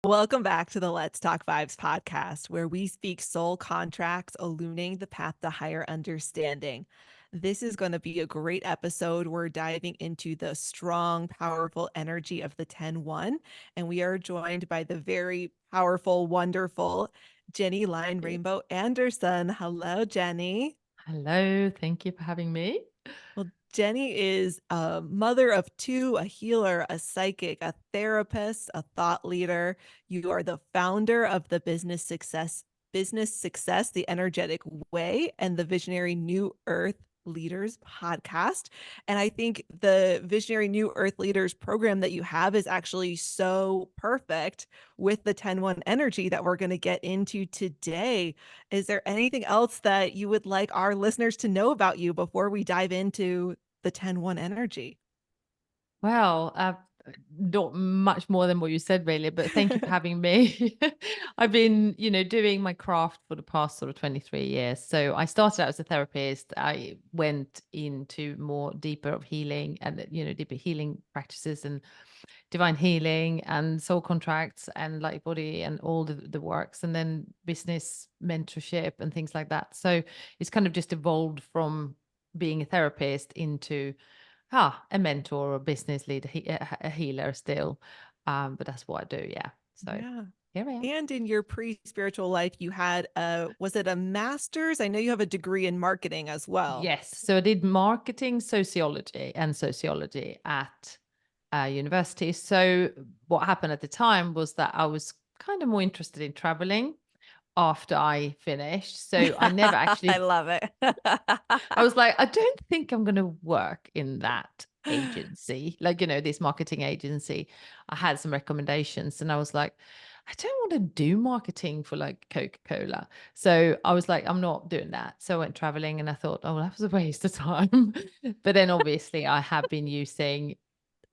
Welcome back to the Let's Talk Vibes podcast, where we speak soul contracts, illuminating the path to higher understanding. This is going to be a great episode. We're diving into the strong, powerful energy of the 10-1, and we are joined by the very powerful, wonderful Gennye Lion Rainbow Anderson. Hello, Gennye. Hello, thank you for having me. Well, Gennye is a mother of two, a healer, a psychic, a therapist, a thought leader. You are the founder of the Business Success, the Energetic Way, and the Visionary New Earth Leaders podcast. And I think the Visionary New Earth Leaders program that you have is actually so perfect with the 10-1 energy that we're going to get into today. Is there anything else that you would like our listeners to know about you before we dive into the 10-1 energy? Well, not much more than what you said, really, but thank you for having me. I've been, doing my craft for the past sort of 23 years. So I started out as a therapist. I went into more deeper of healing and, deeper healing practices and divine healing and soul contracts and light body and all the works, and then business mentorship and things like that. So it's kind of just evolved from being a therapist into a mentor or a business leader, a healer still. But that's what I do. Yeah. So Yeah. here I am. And in your pre-spiritual life, you had was it a master's? I know you have a degree in marketing as well. Yes. So I did marketing, sociology at university. So what happened at the time was that I was kind of more interested in traveling after I finished. So I never I actually, love it. I was like, I don't think I'm going to work in that agency, like, this marketing agency. I had some recommendations and I was like, I don't want to do marketing for like Coca-Cola. So I was like, I'm not doing that. So I went traveling and I thought, oh, that was a waste of time. But then obviously I have been using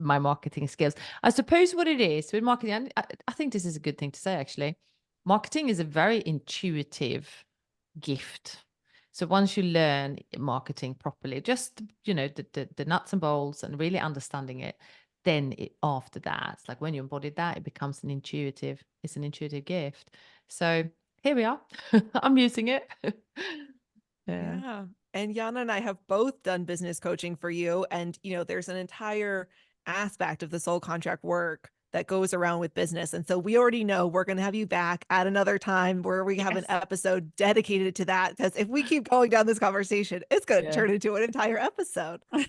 my marketing skills. I suppose what it is with marketing, and I think this is a good thing to say actually. Marketing is a very intuitive gift. So once you learn marketing properly, just the nuts and bolts and really understanding it, then after that, it's like when you embody that, it becomes it's an intuitive gift. So here we are. I'm using it. Yeah. Yeah. And Yana and I have both done business coaching for you. And, there's an entire aspect of the soul contract work that goes around with business. And so we already know we're going to have you back at another time where we have an Yes. episode dedicated to that. Because if we keep going down this conversation, it's going to Yeah. turn into an entire episode. So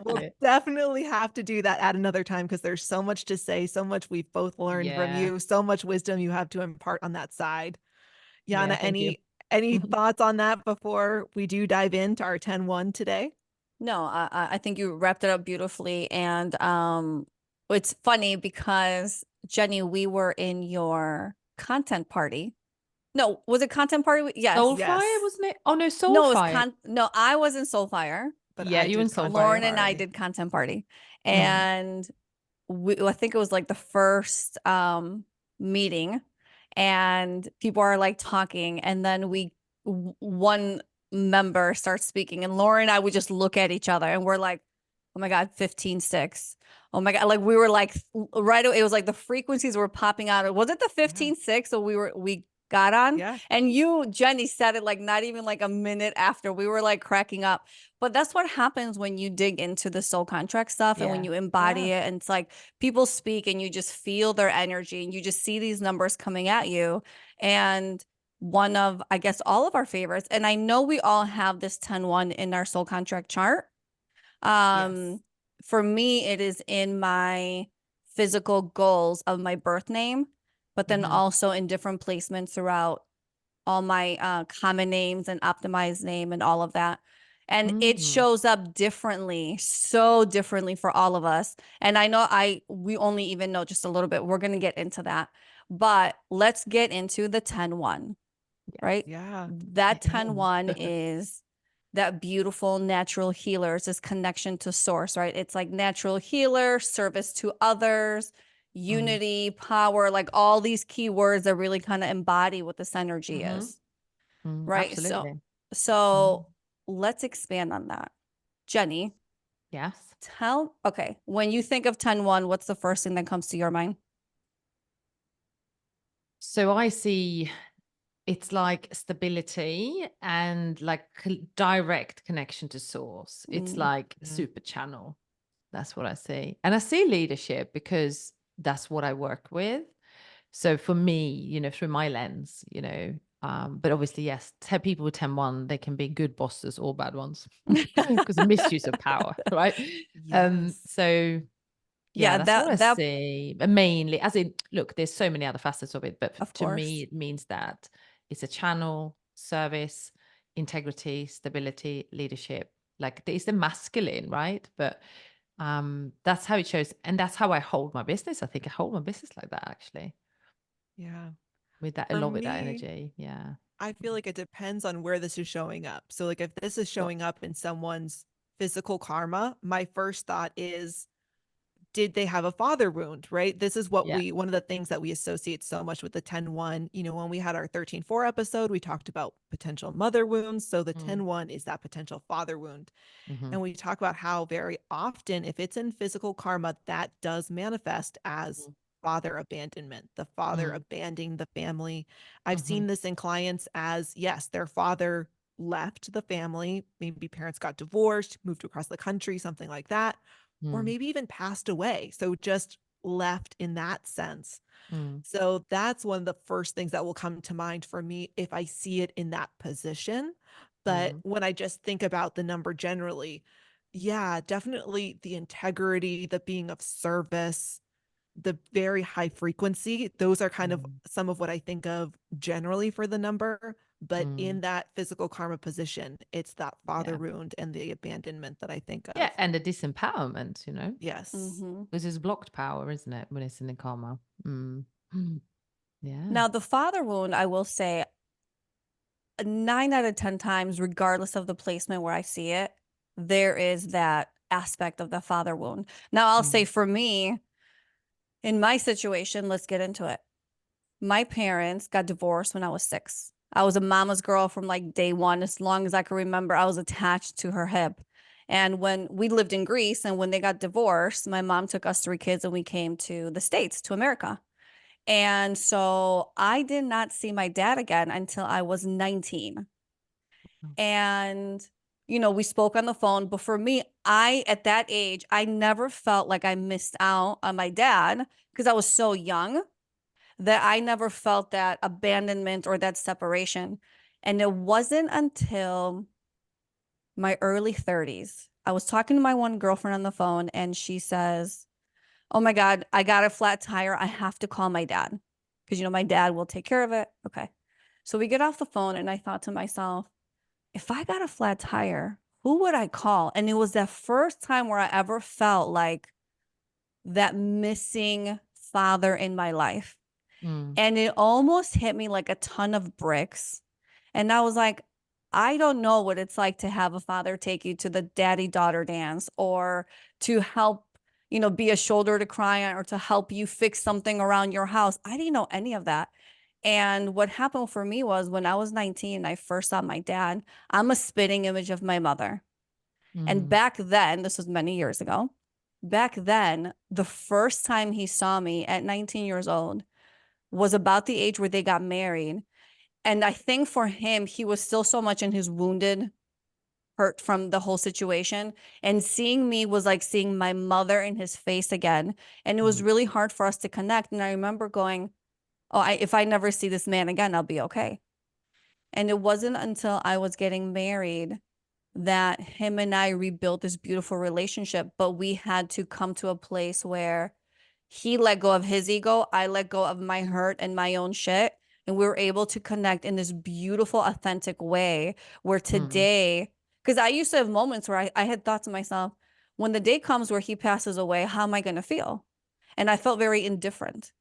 we'll Exactly. definitely have to do that at another time because there's so much to say, so much we've both learned from Yeah. you, so much wisdom you have to impart on that side. Yeah. Yana, Thank you. any thoughts on that before we do dive into our 10-1 today? No, I think you wrapped it up beautifully. And it's funny because Gennye, we were in your content party. No, was it content party? Yes. Soulfire, Yes, wasn't it? Oh no, No, it was Soulfire. no, I was in Soulfire. but Yeah, I you and did content Lauren Soulfire. and I party. did content party. Mm. And I think it was like the first meeting, and people are like talking, and then one member starts speaking, and Lauren and I would just look at each other and we're like, oh my God, 15-6. Oh my God. Like we were like right away, it was like the frequencies were popping out. Was it the 15-6? So we got on, Yeah. and you, Gennye, said it like not even like a minute after. We were like cracking up. But that's what happens when you dig into the soul contract stuff and when Yeah. you embody Yeah. it. And it's like people speak and you just feel their energy and you just see these numbers coming at you. And one of, I guess, all of our favorites, and I know we all have this 10-1 in our soul contract chart. Yes. For me, it is in my physical goals of my birth name, but then Mm-hmm. also in different placements throughout all my common names and optimized name and all of that. And it Mm. shows up differently, so differently for all of us. And I know we only even know just a little bit. We're going to get into that. But let's get into the 10-1, right? Yeah. That Amen. 10-1 is that beautiful natural healers, this connection to source, right? It's like natural healer, service to others, Mm. unity, power, like all these key words that really kind of embody what this energy Mm-hmm. is, Mm, right? So, absolutely. Mm. so let's expand on that. Gennye, Yes. okay, when you think of 10-1, what's the first thing that comes to your mind? So I see it's like stability and like direct connection to source. It's like super channel. That's what I see. And I see leadership because that's what I work with. So for me, you know, through my lens, you know, but obviously, yes, people with 10-1, they can be good bosses or bad ones because misuse of power, right? Yes. So yeah, Yeah, that's what I that see. Mainly, as in, look, there's so many other facets of it, but of to me, course. it means that it's a channel, service, integrity, stability, leadership. Like it's the masculine, right? But that's how it shows, and that's how I hold my business. I think I hold my business like that, actually, Yeah. with that, a For lot with that me, energy. Yeah. I feel like it depends on where this is showing up. So, like, if this is Sure. showing up in someone's physical karma, my first thought is, did they have a father wound, right? This is what Yeah. one of the things that we associate so much with the 10-1. You know, when we had our 13-4 episode, we talked about potential mother wounds. So the Mm. 10-1 is that potential father wound. Mm-hmm. And we talk about how very often, if it's in physical karma, that does manifest as father abandonment, the father Mm. abandoning the family. I've Mm-hmm. seen this in clients as, yes, their father left the family. Maybe parents got divorced, moved across the country, something like that, or Mm. maybe even passed away. So just left in that sense. Mm. So that's one of the first things that will come to mind for me if I see it in that position. But Mm. when I just think about the number generally, yeah, definitely the integrity, the being of service, the very high frequency, those are kind of Mm. some of what I think of generally for the number. But Mm. in that physical karma position, it's that father Yeah. wound and the abandonment that I think Yeah. of. And the disempowerment, you know, Yes. Mhm. this is blocked power, isn't it? When it's in the karma. Mm. Mm. Yeah. Now, the father wound, I will say, 9 out of 10 times, regardless of the placement where I see it, there is that aspect of the father wound. Now, I'll say Mm. for me, in my situation, let's get into it. My parents got divorced when I was 6. I was a mama's girl from like day one. As long as I can remember, I was attached to her hip. And when we lived in Greece and when they got divorced, my mom took us 3 kids and we came to the States, to America. And so I did not see my dad again until I was 19. Oh. And, you know, we spoke on the phone. But for me, at that age, I never felt like I missed out on my dad because I was so young that I never felt that abandonment or that separation. And it wasn't until my early 30s. I was talking to my one girlfriend on the phone and she says, "Oh my God, I got a flat tire. I have to call my dad because, you know, my dad will take care of it." Okay. So we get off the phone and I thought to myself, if I got a flat tire, who would I call? And it was that first time where I ever felt like that missing father in my life. Mm. And it almost hit me like a ton of bricks. And I was like, I don't know what it's like to have a father take you to the daddy-daughter dance or to help, you know, be a shoulder to cry on or to help you fix something around your house. I didn't know any of that. And what happened for me was when I was 19 and I first saw my dad, I'm a spitting image of my mother. And Mm. back then, this was many years ago, back then, the first time he saw me at 19 years old was about the age where they got married. And I think for him, he was still so much in his wounded, hurt from the whole situation. And seeing me was like seeing my mother in his face again. And it was Mm. really hard for us to connect. And I remember going, oh, if I never see this man again, I'll be okay. And it wasn't until I was getting married that him and I rebuilt this beautiful relationship. But we had to come to a place where he let go of his ego, I let go of my hurt and my own shit. And we were able to connect in this beautiful, authentic way where Mm. today, because I used to have moments where I had thought to myself, when the day comes where he passes away, how am I going to feel? And I felt very indifferent.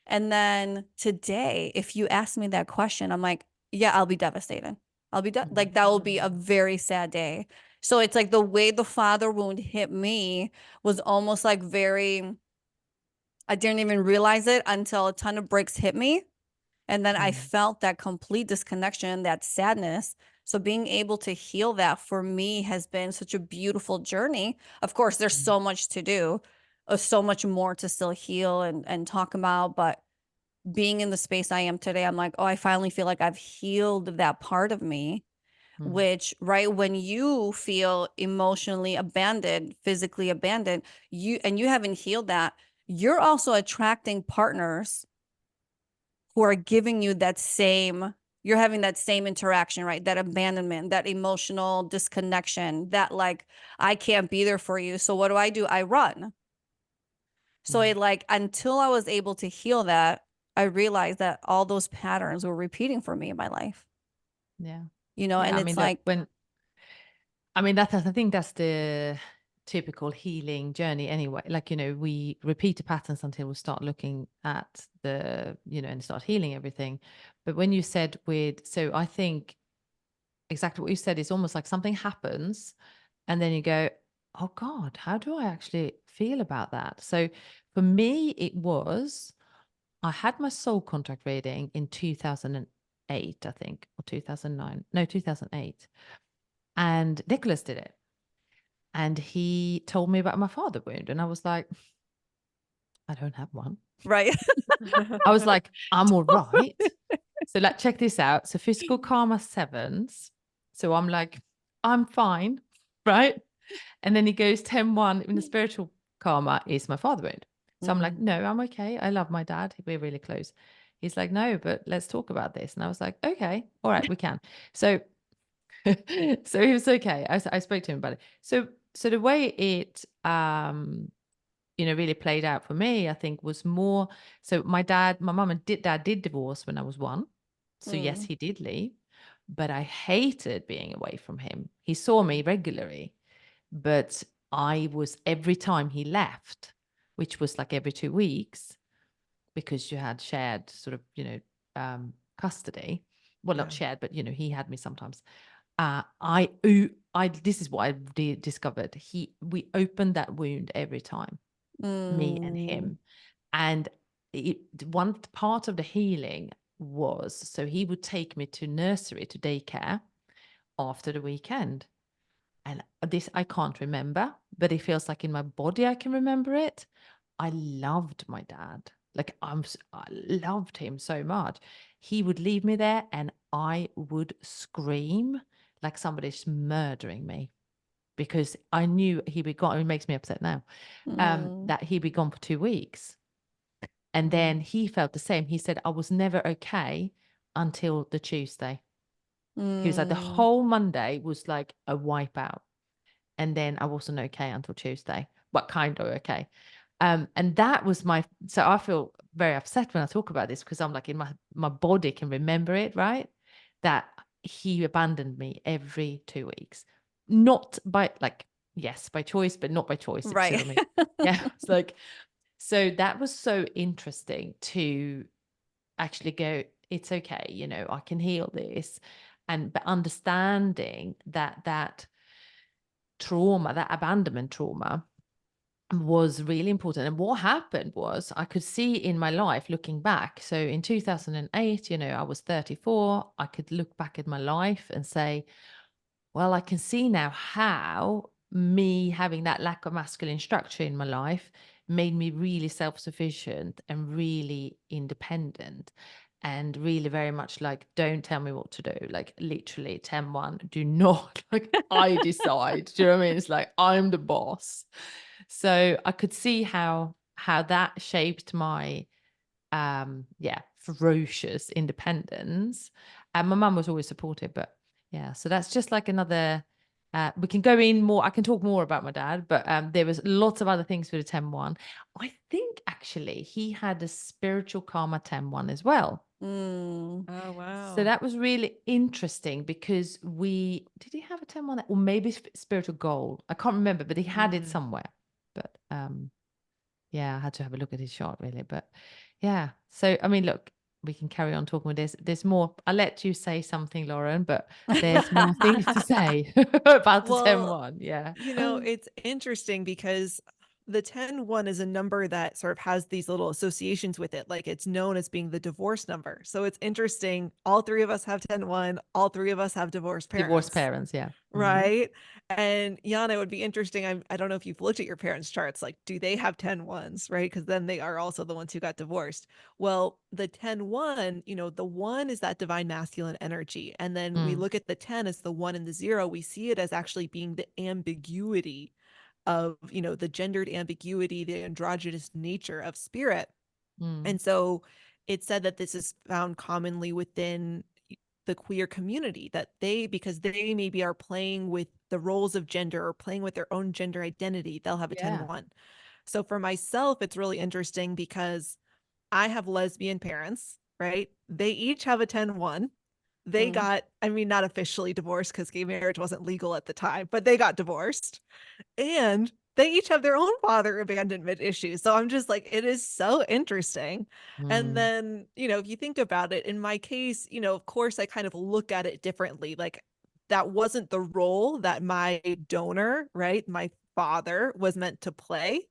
And then today, if you ask me that question, I'm like, yeah, I'll be devastated. Mm. Like, that will be a very sad day. So it's like the way the father wound hit me was almost like I didn't even realize it until a ton of bricks hit me. And then I Mm. felt that complete disconnection, that sadness. So being able to heal that for me has been such a beautiful journey. Of course, there's Mm. so much to do, so much more to still heal and talk about. But being in the space I am today, I'm like, oh, I finally feel like I've healed that part of me, which, right, when you feel emotionally abandoned, physically abandoned, you haven't healed that, you're also attracting partners who are giving you that same, you're having that same interaction, right? That abandonment, that emotional disconnection, that like, I can't be there for you. So what do? I run. So it like, until I was able to heal that, I realized that all those patterns were repeating for me in my life. Yeah. You know, Yeah, and I it's mean, look, like, I think that's the typical healing journey anyway. Like, you know, we repeat the patterns until we start looking at the, you know, and start healing everything. But when you said so I think exactly what you said is almost like something happens and then you go, oh God, how do I actually feel about that? So for me, I had my soul contract reading in 2008, I think, or 2009. No, 2008. And Nicholas did it. And he told me about my father wound. And I was like, I don't have one. right. I was like, I'm all right. So let's check this out. So physical karma 7s. So I'm like, I'm fine. Right. And then he goes 10-1 in the spiritual karma is my father wound. So I'm like, no, I'm okay. I love my dad. We're really close. He's like, no, but let's talk about this. And I was like, okay, all right, we can. So, so he was okay. I spoke to him about it. So the way it, you know, really played out for me, I think was more, so my mum and dad did divorce when I was 1. So yes, he did leave, but I hated being away from him. He saw me regularly, but I was, every time he left, which was like every 2 weeks, because you had shared sort of, you know, custody. Well, not shared, but you know, he had me sometimes. This is what I discovered. We opened that wound every time, me and him. And one part of the healing was, so he would take me to nursery, to daycare after the weekend. And this I can't remember, but it feels like in my body I can remember it. I loved my dad. Like I loved him so much. He would leave me there and I would scream like somebody's murdering me, because I knew he'd be gone. It makes me upset now. That he'd be gone for 2 weeks. And then he felt the same. He said, I was never okay until the Tuesday. He was like, the whole Monday was like a wipeout. And then I wasn't okay until Tuesday, but kind of okay. And that was so I feel very upset when I talk about this, because I'm like, in my body can remember it, right? That he abandoned me every 2 weeks. Not by, like, yes, by choice, but not by choice. Right. You see what I mean? Yeah. It's like, so that was so interesting to actually go, it's okay, you know, I can heal this. But understanding that trauma, that abandonment trauma, was really important. And what happened was, I could see in my life looking back. So in 2008, you know, I was 34. I could look back at my life and say, well, I can see now how me having that lack of masculine structure in my life made me really self-sufficient and really independent, and really very much like, don't tell me what to do. Like literally 10-1, do not, like, I decide. Do you know what I mean? It's like, I'm the boss. So I could see how that shaped my ferocious independence. And my mum was always supportive, but yeah, so that's just like another, we can go in more, I can talk more about my dad, but there was lots of other things for the 10-1. I think actually he had a spiritual karma 10-1 as well. Oh, wow. So that was really interesting, because did he have a 10-1, or maybe spiritual goal? I can't remember, but he had it somewhere. But yeah, I had to have a look at his chart really. But yeah, so I mean, look, we can carry on talking with this. There's more. I'll let you say something, Lauren, but there's more things to say about the Well, 10-1. Yeah. you know, it's interesting because the 10-1 is a number that sort of has these little associations with it. Like it's known as being the divorce number. So it's interesting. All three of us have 10-1. All three of us have divorced Divorced parents. parents, yeah. Right. And Yana, it would be interesting. I don't know if you've looked at your parents' charts. Like, do they have 10-1s? Right. Because then they are also the ones who got divorced. Well, the 10-1, the one is that divine masculine energy. And then we Mm. look at the 10 as the 1 and the 0. We see it as actually being the ambiguity of, the gendered ambiguity, the androgynous nature of spirit. Mm. And so it's said that this is found commonly within the queer community, that because they maybe are playing with the roles of gender or playing with their own gender identity, they'll have a Yeah. 10-1. So for myself, it's really interesting because I have lesbian parents, right? They each have a 10-1. They got, I mean, not officially divorced because gay marriage wasn't legal at the time, but they got divorced. And they each have their own father abandonment issues. So I'm just like, it is so interesting. And Mm. then, if you think about it, in my case, of course, I kind of look at it differently. Like that wasn't the role that my donor, right? My father was meant to play.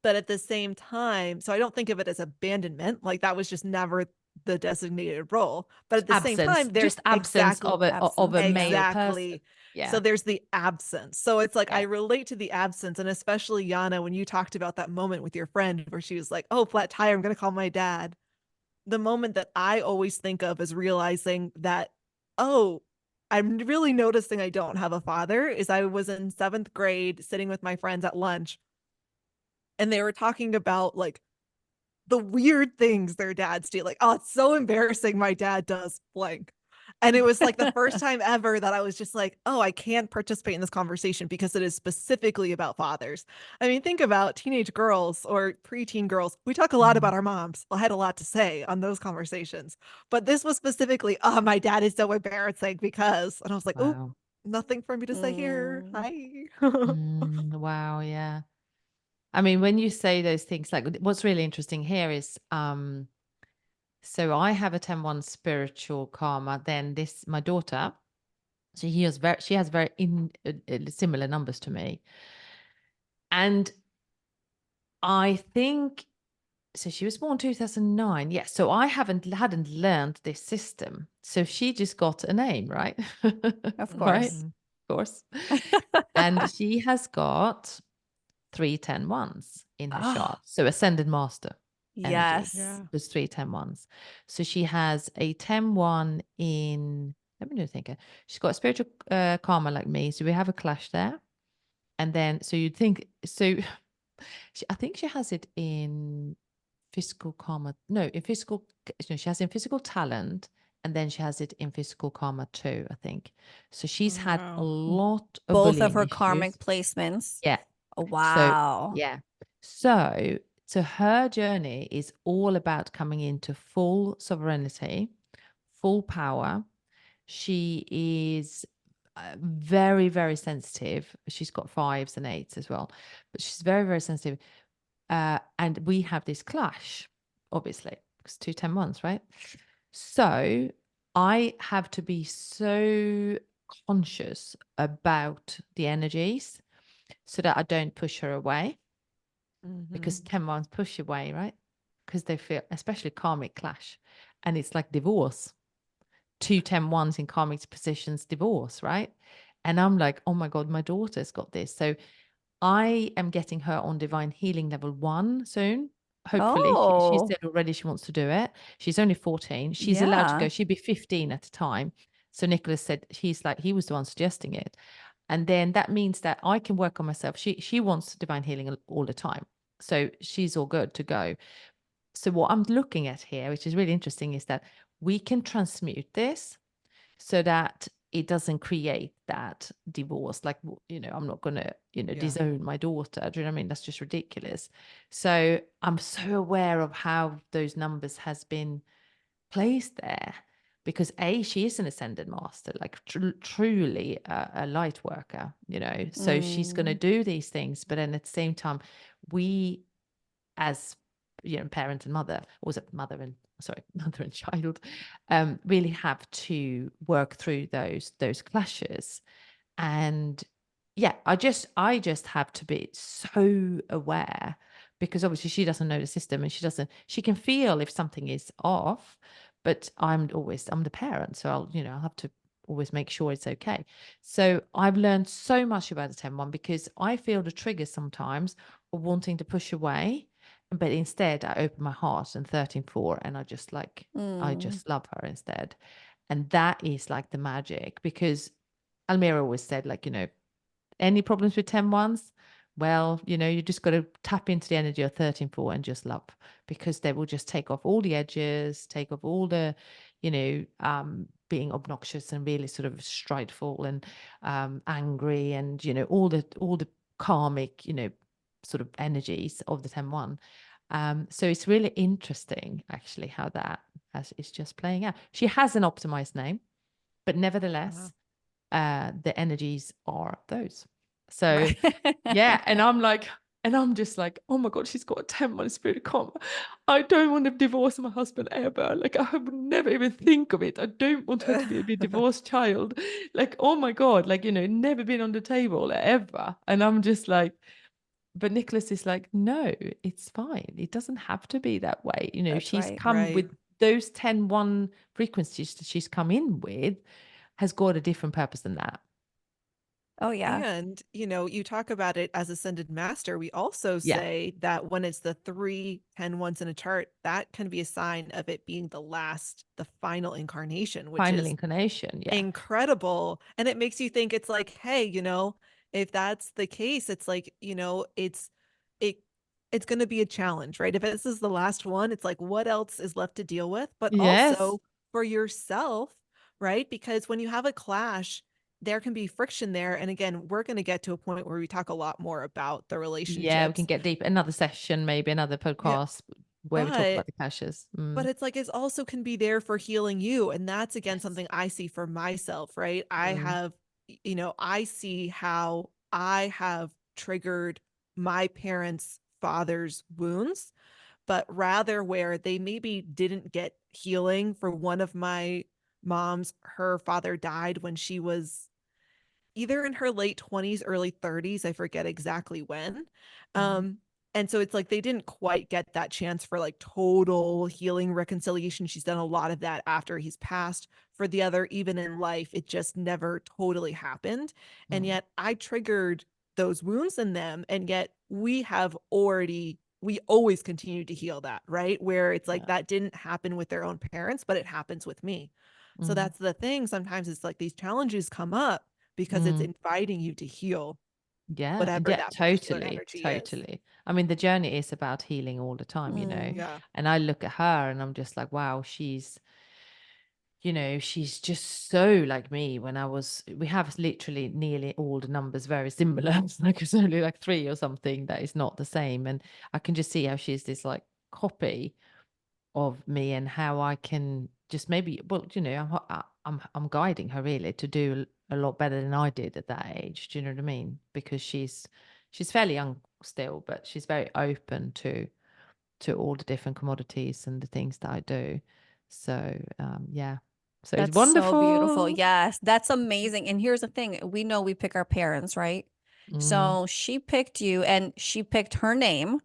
But at the same time, so I don't think of it as abandonment. Like that was just never the designated role. But at the same Absence, time, there's just absence exactly of a male person. exactly. So Yeah. there's the absence. So it's like I Yeah. relate to the absence. And especially Yana, when you talked about that moment with your friend where she was like, oh, flat tire, I'm gonna call my dad. The moment that I always think of is realizing that, oh, I'm really noticing I don't have a father, is I was in 7th grade sitting with my friends at lunch and they were talking about like the weird things their dads do. Like, oh, it's so embarrassing. My dad does blank. And it was like the first time ever that I was just like, oh, I can't participate in this conversation because it is specifically about fathers. I mean, think about teenage girls or preteen girls. We talk a lot Mm. about our moms. I had a lot to say on those conversations. But this was specifically, oh, my dad is so embarrassing because, and I was like, oh, Wow. nothing for me to say here. Mm. Hi. Wow. Yeah. I mean, when you say those things, like what's really interesting here is, so I have a 10-1 spiritual karma. Then my daughter, so she has very similar numbers to me. And I think, so she was born 2009. Yes. So I hadn't learned this system. So she just got a name, right? Of Right. course. Of course. And she has got 3 10-1s in her Oh, chart. So ascended master energy. yes. There's 3 10-1s. So she has a 10-1 in, let me think. She's got a spiritual karma like me. So we have a clash there. And then, so you'd think, so I think she has it in physical karma. No, in physical, no, she has in physical talent. And then she has it in physical karma too, I think. So she's Oh, had a wow. lot of Both of bullying her issues. karmic placements. Yeah. Oh, So, wow. yeah. So her journey is all about coming into full sovereignty, full power. She is very, very sensitive. She's got 5s and 8s as well, but she's very, very sensitive. And we have this clash, obviously, because 2 10-1s, right? So I have to be so conscious about the energies so that I don't push her away, because 10-1s push away, right? Because they feel, especially karmic clash, and it's like divorce. 2 10-1s in karmic positions, divorce, right? And I'm like, oh my God, my daughter's got this. So I am getting her on divine healing level 1 soon. Hopefully, she Oh, said already she wants to do it. She's only 14. She's allowed to yeah. go. She'd be 15 at a time. So Nicholas said he was the one suggesting it. And then that means that I can work on myself. She wants divine healing all the time. So she's all good to go. So what I'm looking at here, which is really interesting, is that we can transmute this so that it doesn't create that divorce. Like, I'm not going to, Yeah. disown my daughter. Do you know what I mean? That's just ridiculous. So I'm so aware of how those numbers has been placed there, because she is an ascended master, like truly a light worker, so she's going to Mm. do these things. But then at the same time, we as parent and mother, or was it mother and child, really have to work through those clashes. And yeah, I just have to be so aware, because obviously she doesn't know the system, and she can feel if something is off, but I'm the parent. So I'll have to always make sure it's okay. So I've learned so much about the 10-1, because I feel the triggers sometimes of wanting to push away, but instead I open my heart and 13-4, and I Mm, just love her instead. And that is like the magic, because Almira always said, any problems with 10-1s? Well, you just got to tap into the energy of 13-4 and just love, because they will just take off all the edges, take off all the, being obnoxious and really sort of strideful and angry, and, all the karmic, sort of energies of the 10-1. So it's really interesting, actually, how that is just playing out. She has an optimized name, but Uh-huh. nevertheless, the energies are those. So right. yeah, and I'm just like, oh my God, she's got a 10-1 spirit comma. I don't want to divorce my husband ever. Like, I would never even think of it. I don't want her to be a divorced child. Like, oh my God, never been on the table ever. And I'm just like, but Nicholas is like, no, it's fine. It doesn't have to be that way. That's She's right. come Right. with those 10-1 frequencies that she's come in with, has got a different purpose than that. Oh yeah. And, you talk about it as ascended master. We also Yeah. say that when it's the 3 10 1s in a chart, that can be a sign of it being the final incarnation, which Final is incarnation. Yeah. incredible. And it makes you think, it's like, hey, if that's the case, it's like, it it's going to be a challenge, right? If this is the last one, it's like, what else is left to deal with? But Yes. also for yourself, right? Because when you have a clash, there can be friction there. And again, we're going to get to a point where we talk a lot more about the Yeah. We can relationships. get deep. Another session, maybe another Yeah. podcast where we talk But about the clashes. it's like it's also can be there for healing you. And that's again Yes. something I see for myself, right? Mm. I see how I have triggered my parents' father's wounds, but rather where they maybe didn't get healing. For one of my moms, her father died when she was either in her late 20s, early 30s. I forget exactly when. Mm. Um, and so it's like they didn't quite get that chance for like total healing reconciliation. She's done a lot of that after he's passed. For the other, even in life, it just never totally happened. And Mm. yet I triggered those wounds in them. And yet we always continue to heal that, right? Where it's like Yeah. that didn't happen with their own parents, but it happens with me. So Mm. that's the thing. Sometimes it's like these challenges come up because it's Mm. inviting you to heal Yeah. whatever Yeah. that particular Totally. energy is. Totally. I mean, the journey is about healing all the time. Mm, Yeah. And I look at her and I'm just like, wow, she's just so like me. We have literally nearly all the numbers very similar. It's like it's only like 3 or something that is not the same. And I can just see how she's this like copy of me, and how I can just maybe, well, I'm guiding her really to do a lot better than I did at that age. Do you know what I mean? Because she's fairly young still, but she's very open to all the different commodities and the things that I do. So yeah. So it's that's so beautiful. wonderful. Yes, that's amazing. And here's the thing, we know we pick our parents, right? Mm, So she picked you and she picked her name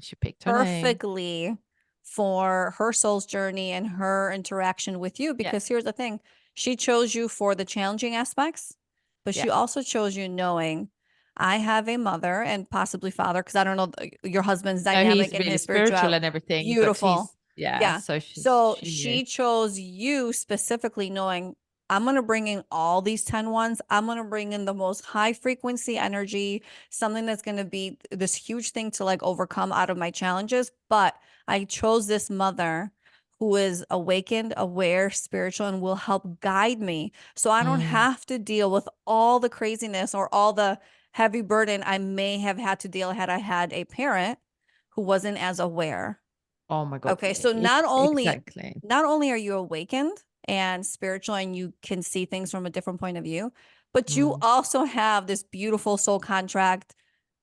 she picked her name. perfectly for her soul's journey and her interaction with you. Yeah. Because here's the thing, she chose you for the challenging aspects, but Yeah. she also chose you knowing I have a mother and possibly father, because I don't know your husband's No, he's dynamic and really his spiritual spirituality. and everything, but Beautiful. yeah, Yeah. so So she knew. she chose you specifically knowing I'm going to bring in all these 10-1s. I'm going to bring in the most high frequency energy, something that's going to be this huge thing to like overcome out of my challenges. But I chose this mother who is awakened, aware, spiritual, and will help guide me. So I don't Mm. have to deal with all the craziness or all the heavy burden I may have had to deal had I had a parent who wasn't as aware. Oh my God. Okay, so Exactly. not only are you awakened and spiritual and you can see things from a different point of view, but you Mm. also have this beautiful soul contract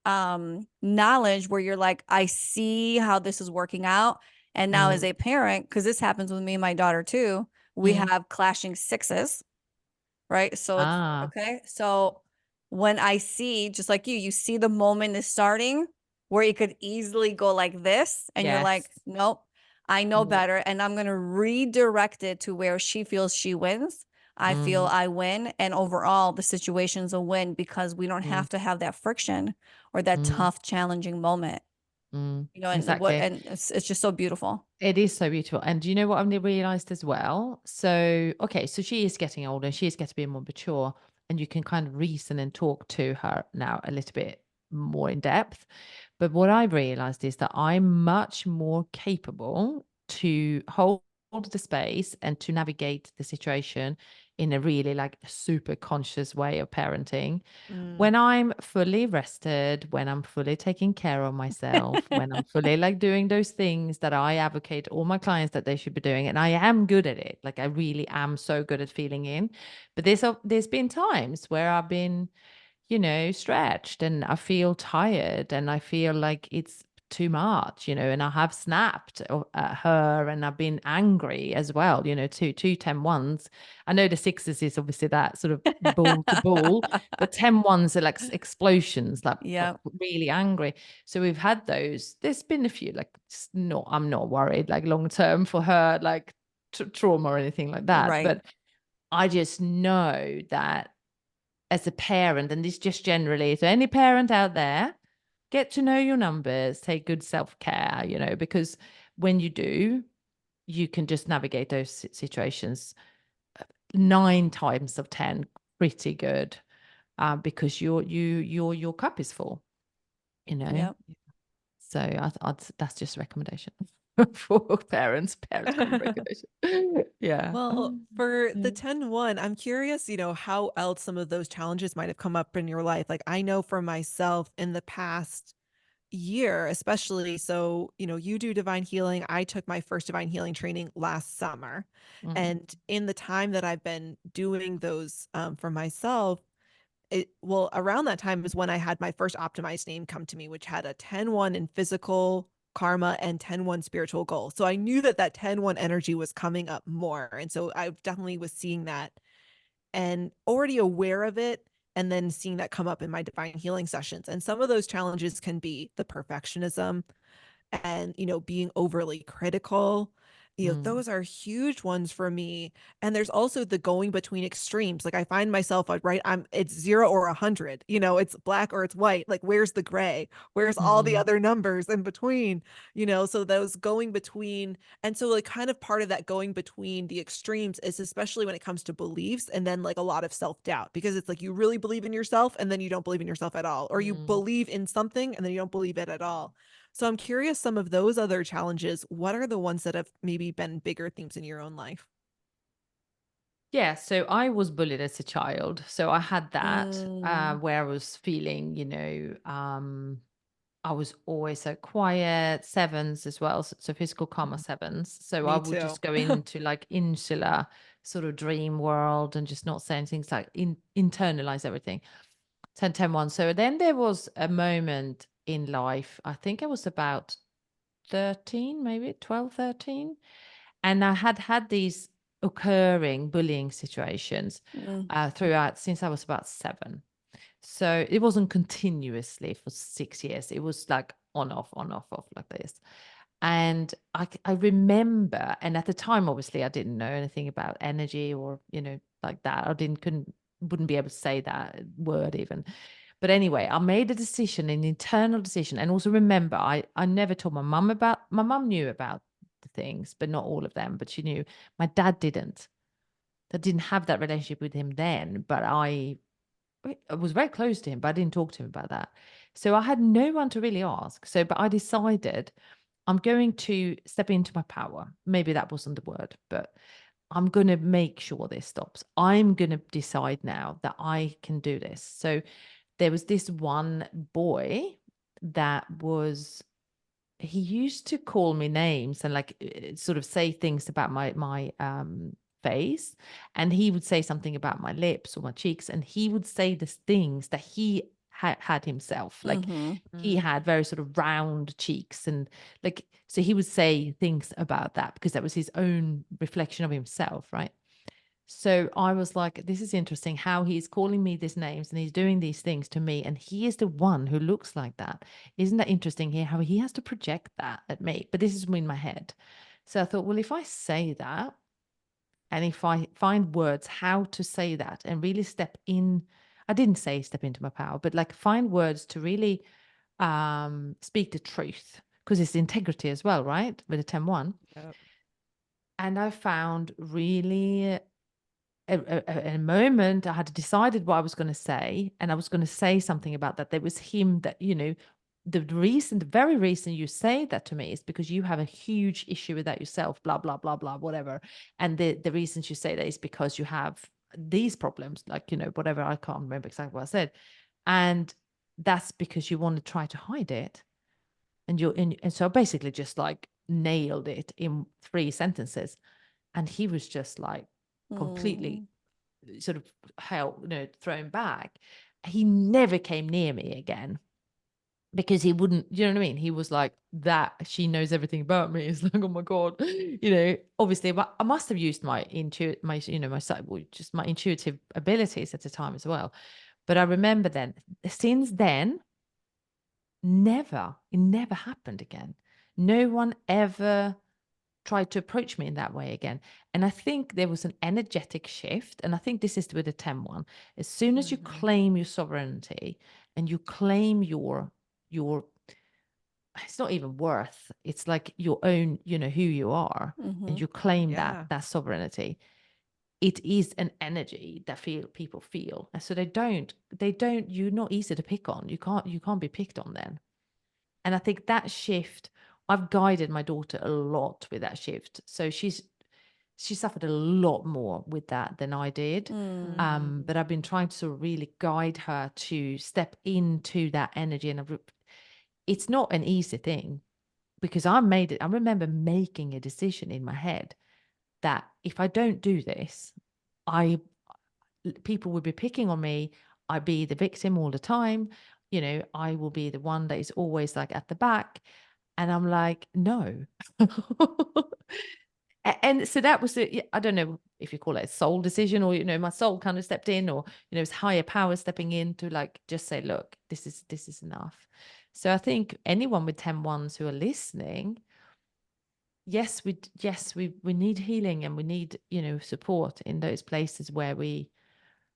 knowledge where you're like, I see how this is working out. And now as Mm. a parent, because this happens with me and my daughter too, we Mm. have clashing sixes, right? So it's Ah. okay. So when I see, just like you see the moment is starting where it could easily go like this, and you're like, Yes. nope, I know Yeah. better, and I'm going to redirect it to where she feels she wins. I feel Mm, I win, and overall the situation's a win because we don't mm, have to have that friction or that mm, tough, challenging moment. exactly. And it's just so beautiful. It is so beautiful. And do you know what I've realized as well? So, okay, so she is getting older, she is getting to be more mature, and you can kind of reason and talk to her now a little bit more in depth. But what I've realized is that I'm much more capable to hold the space and to navigate the situation in a really like super conscious way of parenting Mm. when I'm fully rested, when I'm fully taking care of myself, when I'm fully like doing those things that I advocate all my clients that they should be doing, and I am good at it. Like I really am so good at feeling in. But there's been times where I've been, stretched and I feel tired and I feel like it's too much, and I have snapped at her and I've been angry as well, two 10 ones. I know the sixes is obviously that sort of ball to ball, but 10 ones are like explosions, like Yeah. really angry. So we've had those. There's been a few, like, I'm not worried, like long term for her, like trauma or anything like that. Right. But I just know that as a parent, and this just generally to any parent out there, get to know your numbers, take good self-care, because when you do, you can just navigate those situations 9 times of 10 pretty good, because your cup is full, you know. Yep. So that's just a recommendation for parent recommendation. Yeah. Well, for Yeah. the 10-1, I'm curious, how else some of those challenges might have come up in your life. Like I know for myself in the past year, especially, so, you do divine healing. I took my first divine healing training last summer. Mm, And in the time that I've been doing those for myself, around that time is when I had my first optimized name come to me, which had a 10-1 in physical karma and 10-1 spiritual goal. So I knew that 10-1 energy was coming up more. And so I definitely was seeing that and already aware of it, and then seeing that come up in my divine healing sessions. And some of those challenges can be the perfectionism and being overly critical. mm, Those are huge ones for me. And there's also the going between extremes. Like I find myself right, it's 0 or 100. It's black or it's white. Like where's the gray? Where's all the mm, other numbers in between? So those going between. And so like kind of part of that going between the extremes is especially when it comes to beliefs, and then like a lot of self-doubt, because it's like you really believe in yourself and then you don't believe in yourself at all, or you mm. believe in something and then you don't believe it at all. So I'm curious, some of those other challenges, what are the ones that have maybe been bigger themes in your own life? Yeah, so I was bullied as a child. So I had that, Mm, where I was feeling, I was always so quiet, sevens as well. So physical karma sevens. So I Me would too. just go into like insular sort of dream world and just not saying things, like internalize everything. 10 10 1. So then there was a moment in life, I think I was about 13, maybe 12, 13. And I had these occurring bullying situations mm, throughout since I was about 7. So it wasn't continuously for 6 years. It was like on, off, like this. And I remember, and at the time, obviously, I didn't know anything about energy or, like that. Wouldn't be able to say that word even. But anyway, I made a decision, an internal decision. And also remember, I never told my mum knew about the things, but not all of them, but she knew. My dad didn't. I didn't have that relationship with him then, but I was very close to him, but I didn't talk to him about that. So I had no one to really ask. But I decided I'm going to step into my power. Maybe that wasn't the word, but I'm going to make sure this stops. I'm going to decide now that I can do this. So there was this one boy that he used to call me names and like sort of say things about my face, and he would say something about my lips or my cheeks, and he would say the things that he had himself, like mm-hmm. he Mm. had very sort of round cheeks, and like so he would say things about that because that was his own reflection of himself, right? So I was like, this is interesting how he's calling me these names and he's doing these things to me. And he is the one who looks like that. Isn't that interesting here? How he has to project that at me. But this is in my head. So I thought, well, if I say that, and if I find words how to say that and really step in, I didn't say step into my power, but like find words to really speak the truth, because it's integrity as well, right? With a 10-1. Yep. And I found really a moment I had decided what I was going to say, and I was going to say something about that. There was him that, the very reason you say that to me is because you have a huge issue with that yourself, blah, blah, blah, blah, whatever. And the reasons you say that is because you have these problems, like, whatever. I can't remember exactly what I said. And that's because you want to try to hide it. And so I basically just like nailed it in 3 sentences. And he was just like completely sort of thrown back. He never came near me again because he wouldn't, you know what I mean? He was like, that she knows everything about me. It's like, oh my God, obviously, but I must have used my just my intuitive abilities at the time as well. But I remember then, since then, it never happened again. No one ever tried to approach me in that way again. And I think there was an energetic shift. And I think this is with the 10-1. As soon as you claim your sovereignty and you claim your it's not even worth, it's like your own, who you are, and you claim Yeah. that sovereignty, it is an energy that people feel. And so you're not easy to pick on. You can't be picked on then. And I think that shift, I've guided my daughter a lot with that shift. So she suffered a lot more with that than I did. But I've been trying to sort of really guide her to step into that energy. And it's not an easy thing, because I remember making a decision in my head that if I don't do this, people would be picking on me. I'd be the victim all the time. I will be the one that is always like at the back. And I'm like, no. And so that was I don't know if you call it a soul decision, or, my soul kind of stepped in, or, it's higher power stepping in to like, just say, look, this is enough. So I think anyone with 10-1s who are listening, yes, we need healing, and we need, support in those places where we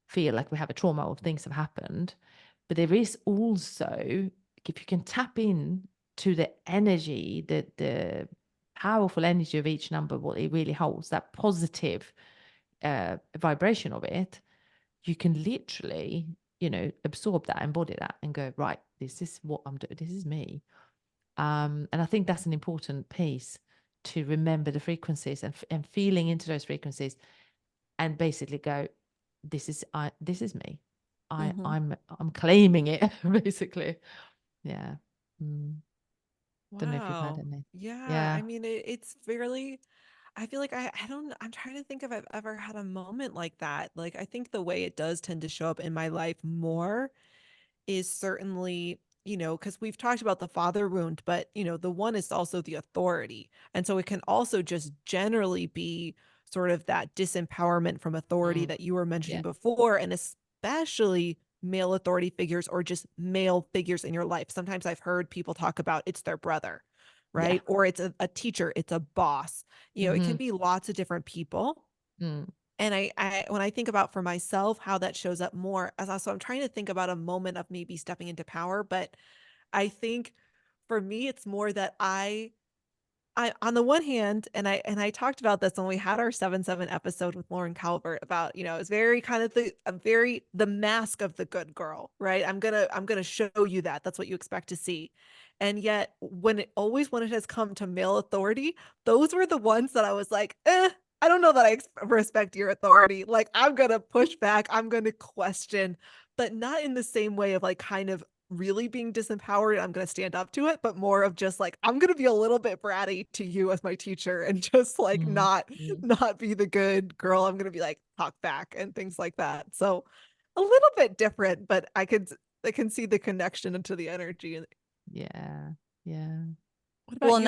feel like we have a trauma or things have happened. But there is also, if you can tap in to the energy, the powerful energy of each number, what it really holds, that positive vibration of it, you can literally, absorb that, embody that, and go, right, this is what I'm doing. This is me. And I think that's an important piece, to remember the frequencies and feeling into those frequencies, and basically go, this is me. I'm claiming it, basically. Yeah. Don't know if you've had Wow. any. Yeah. Yeah. I mean, it's fairly, I feel like I'm trying to think if I've ever had a moment like that. Like, I think the way it does tend to show up in my life more is certainly, because we've talked about the father wound, but, the one is also the authority. And so it can also just generally be sort of that disempowerment from authority Mm, that you were mentioning yeah. before, and especially male authority figures or just male figures in your life. Sometimes I've heard people talk about it's their brother, Yeah. right? Or it's a teacher, it's a boss. It can Mm-hmm. be lots of different people. Mm, And I when I think about for myself how that shows up more, as also I'm trying to think about a moment of maybe stepping into power, but I think for me it's more that I on the one hand, and I talked about this when we had our 7-7 episode with Lauren Calvert about, it's very kind of the mask of the good girl, right? I'm gonna show you that. That's what you expect to see. And yet when it has come to male authority, those were the ones that I was like, I don't know that I respect your authority. Like, I'm gonna push back, I'm gonna question, but not in the same way of like kind of really being disempowered. I'm going to stand up to it, but more of just like, I'm going to be a little bit bratty to you as my teacher and just like mm, not mm. not be the good girl. I'm going to be like talk back and things like that. So a little bit different, but I can see the connection into the energy. Yeah. Yeah. What about Well, you,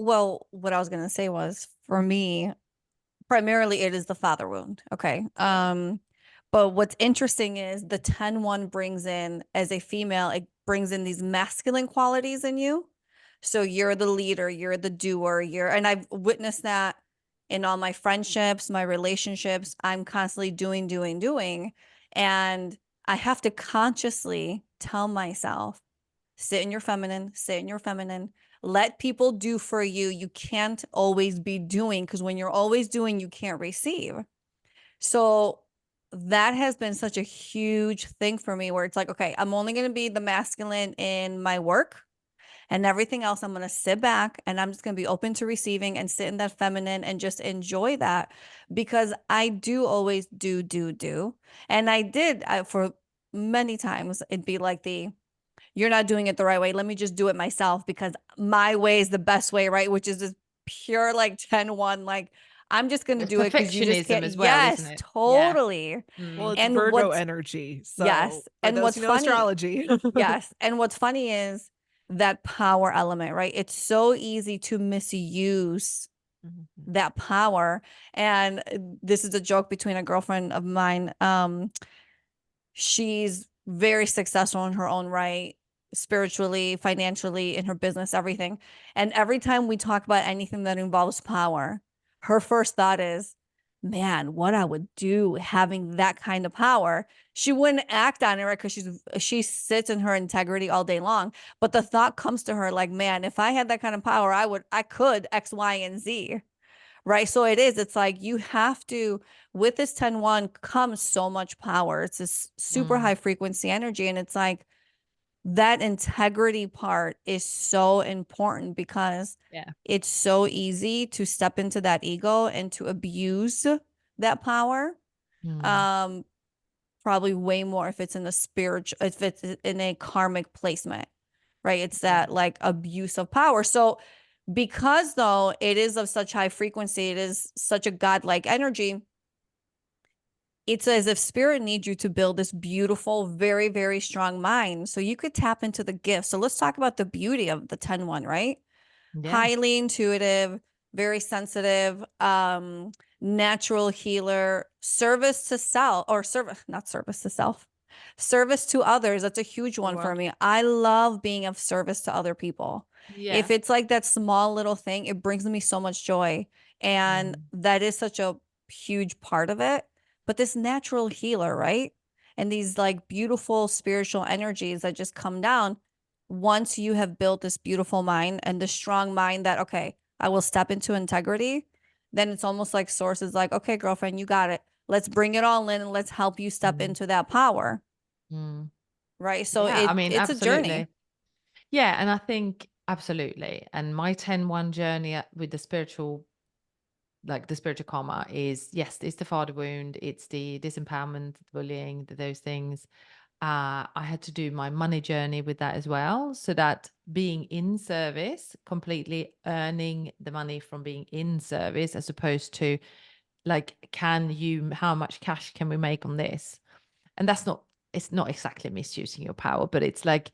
Yana? what I was gonna say was, for me, primarily it is the father wound. Okay. But what's interesting is the 10-1 brings in, as a female, it brings in these masculine qualities in you. So you're the leader, you're the doer, and I've witnessed that in all my friendships, my relationships. I'm constantly doing. And I have to consciously tell myself, sit in your feminine, sit in your feminine. Let people do for you. You can't always be doing, because when you're always doing, you can't receive. So that has been such a huge thing for me, where it's like, okay, I'm only going to be the masculine in my work, and everything else, I'm going to sit back and I'm just going to be open to receiving and sit in that feminine and just enjoy that, because I do always do. And for many times, it'd be like you're not doing it the right way. Let me just do it myself, because my way is the best way, right? Which is this pure like 10-1, like I'm just going to It's do it because you just perfectionism can't. as well, isn't Yes, it? Yeah. totally. Well, Mm. it's And Virgo what's energy. So Yes. for And those what's who know funny, astrology. yes. And what's funny is that power element, right? It's so easy to misuse Mhm. that power. And this is a joke between a girlfriend of mine. She's very successful in her own right, spiritually, financially, in her business, everything. And every time we talk about anything that involves power, her first thought is, man, what I would do having that kind of power. She wouldn't act on it, right? Because she sits in her integrity all day long. But the thought comes to her like, man, if I had that kind of power, I could X, Y, and Z. Right. So it's like you have to, with this 10-1 comes so much power. It's this super Mm. high frequency energy. And it's like that integrity part is so important, because Yeah. it's so easy to step into that ego and to abuse that power. Mm. Probably way more if it's in a spiritual, if it's in a karmic placement, right? It's Yeah. that like abuse of power. So because though it is of such high frequency, it is such a godlike energy, it's as if spirit needs you to build this beautiful, very, very strong mind so you could tap into the gift. So let's talk about the beauty of the 10-1, right? Yeah. Highly intuitive, very sensitive, natural healer, service to self, or service, not service to self, service to others. That's a huge one for Sure. me. I love being of service to other people. If Yeah. it's like that small little thing, it brings me so much joy. And Mm. that is such a huge part of it. But this natural healer, right? And these like beautiful spiritual energies that just come down once you have built this beautiful mind and the strong mind that, okay, I will step into integrity, then it's almost like source is like, okay, girlfriend, you got it. Let's bring it all in and let's help you step Mm. into that power. Mm. Right. So Yeah. I mean, it's a journey. absolutely. Yeah. And I think absolutely. And my 10-1 journey with the spiritual, like the spiritual karma is, yes, it's the father wound, it's the disempowerment, the bullying, those things. I had to do my money journey with that as well. So that being in service, completely earning the money from being in service, as opposed to like, how much cash can we make on this? And it's not exactly misusing your power, but it's like,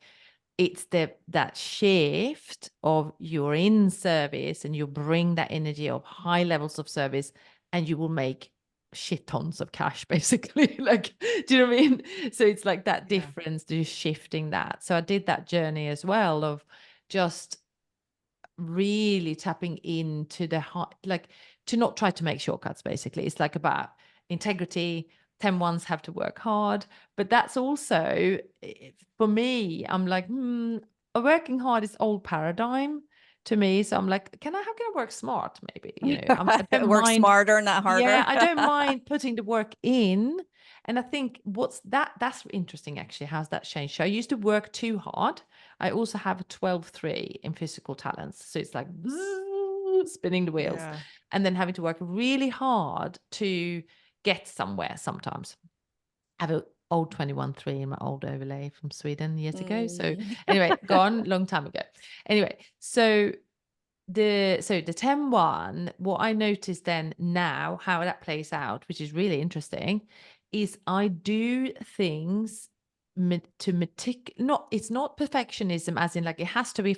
it's that shift of you're in service and you bring that energy of high levels of service and you will make shit tons of cash basically. Like, do you know what I mean? So it's like that Yeah. difference to shifting that. So I did that journey as well of just really tapping into the heart, like to not try to make shortcuts basically. It's like about integrity. 10-1s have to work hard, but that's also for me, I'm like, working hard is old paradigm to me. So I'm like, how can I work smart? Maybe, I don't Work mind. smarter, not Yeah, harder. I don't mind putting the work in. And I think that's interesting actually. How's that changed? So I used to work too hard. I also have a 12-3 in physical talents. So it's like spinning the wheels Yeah. and then having to work really hard to get somewhere sometimes. I have an old 21-3 in my old overlay from Sweden years ago. So Mm. anyway, gone long time ago. Anyway, so the 10-1, what I noticed then now, how that plays out, which is really interesting, is I do things it's not perfectionism as in like it has to be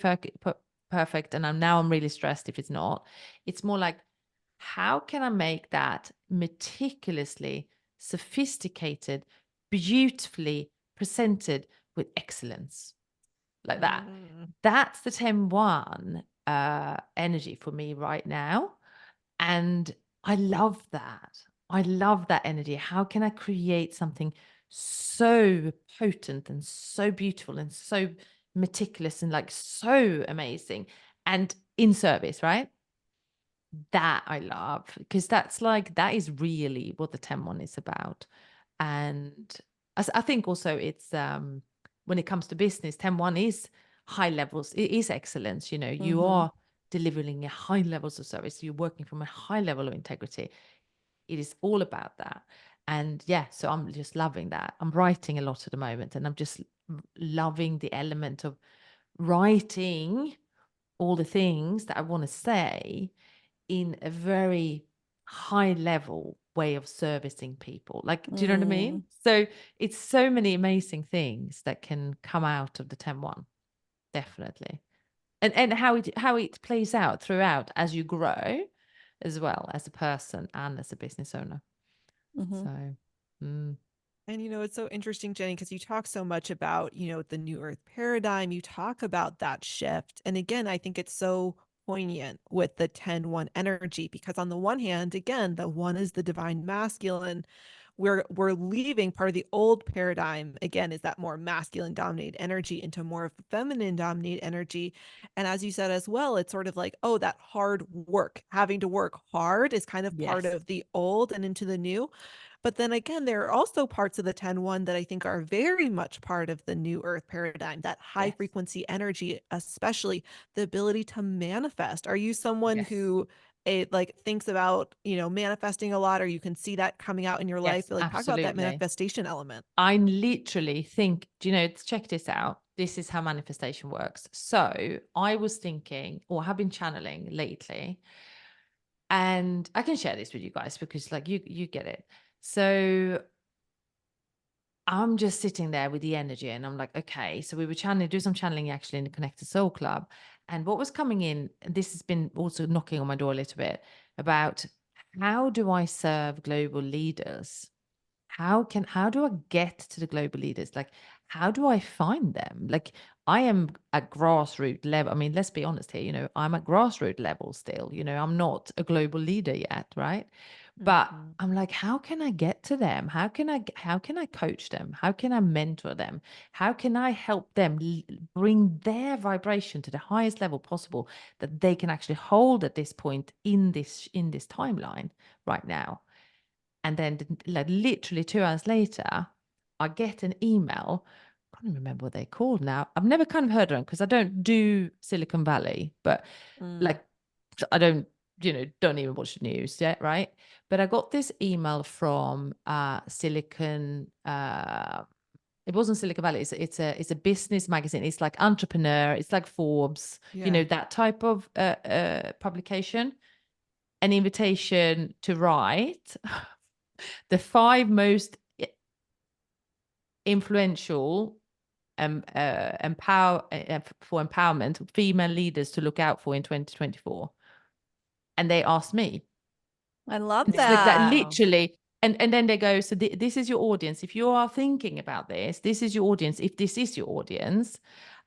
perfect, and I'm really stressed if it's not. It's more like how can I make that meticulously sophisticated, beautifully presented with excellence, like that? Mm. That's the 10-1 energy for me right now. And I love that. I love that energy. How can I create something so potent and so beautiful and so meticulous and like so amazing and in service, right? That I love, because that's like, that is really what the 10-1 is about. And I think also it's when it comes to business, 10-1 is high levels, it is excellence. You know, you Mm-hmm. are delivering a high levels of service, you're working from a high level of integrity. It is all about that. And yeah, so I'm just loving that. I'm writing a lot at the moment, and I'm just loving the element of writing all the things that I want to say in a very high level way of servicing people. Like, do you know what I mean? Mm. So it's so many amazing things that can come out of the 10-1, definitely. And how it plays out throughout as you grow as well, as a person and as a business owner. Mm-hmm. So And it's so interesting, Jenny, because you talk so much about, the new earth paradigm. You talk about that shift. And again, I think it's so poignant with the 10-1 energy, because on the one hand, again, the one is the divine masculine. We're leaving part of the old paradigm, again, is that more masculine dominated energy into more of a feminine dominated energy. And as you said as well, it's sort of like, oh, that hard work, having to work hard is kind of part yes, of the old and into the new. But then again, there are also parts of the 10-1 that I think are very much part of the new earth paradigm, that high yes, frequency energy, especially the ability to manifest. Are you someone yes, who like thinks about, manifesting a lot, or you can see that coming out in your life? yes, Like, talk about that absolutely. manifestation element. I literally think, do you know, check this out. This is how manifestation works. So I was thinking, or have been channeling lately, and I can share this with you guys because like you get it. So I'm just sitting there with the energy, and I'm like, okay, so we were do some channeling actually in the Connected Soul Club. And what was coming in, and this has been also knocking on my door a little bit, about how do I serve global leaders? How do I get to the global leaders? Like, how do I find them? Like, I am at grassroots level. I mean, let's be honest here, I'm at grassroots level still, I'm not a global leader yet, right? But Mhm. I'm like, how can I get to them? How can I coach them? How can I mentor them? How can I help them bring their vibration to the highest level possible that they can actually hold at this point in this timeline right now? And then like literally 2 hours later, I get an email. I can't remember what they're called now. I've never kind of heard of them because I don't do Silicon Valley, but Mm. like I don't even watch the news yet, right? But I got this email from Silicon. It wasn't Silicon Valley. It's a business magazine. It's like Entrepreneur. It's like Forbes. Yeah. That type of publication. An invitation to write the 5 most influential for empowerment female leaders to look out for in 2024. And they asked me. I love It's like that, that. Wow. literally. And then they go, so this is your audience. If you are thinking about this is your audience. If this is your audience,